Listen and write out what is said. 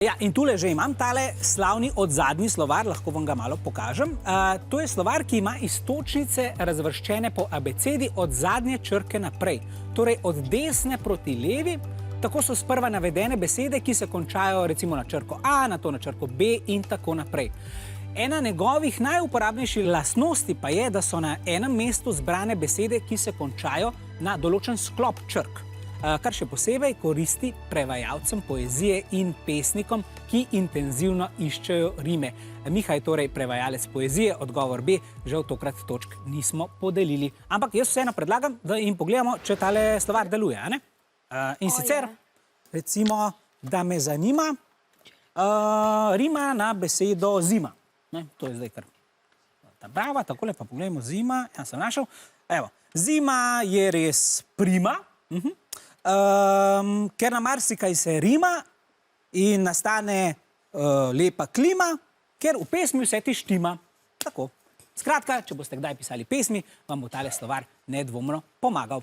Ja, in tule že imam tale slavni odzadnji slovar, lahko vam ga malo pokažem. To je slovar, ki ima iztočnice razvrščene po abecedi od zadnje črke naprej. Torej od desne proti levi, tako so sprva navedene besede, ki se končajo recimo na črko A, nato na črko B in tako naprej. Ena njegovih najuporabnejših lastnosti pa je, da so na enem mestu zbrane besede, ki se končajo na določen sklop črk. Kar še posebej koristi prevajalcem poezije in pesnikom, ki intenzivno iščejo rime. Miha je torej prevajalec poezije, odgovor B, žal tokrat točk nismo podelili. Ampak jaz vseeno predlagam, da jim pogledamo, če tale slovar deluje, a ne? In sicer, recimo, da me zanima, rima na besedo zima. To je zdaj kar ta brava, takole pa pogledamo zima, ja sem našel. Evo, zima je res prima, ker na marsikaj se rima in nastane lepa klima, ker v pesmi vse ti štima. Tako. Skratka, če boste kdaj pisali pesmi, vam bo tale slovar nedvomno pomagal.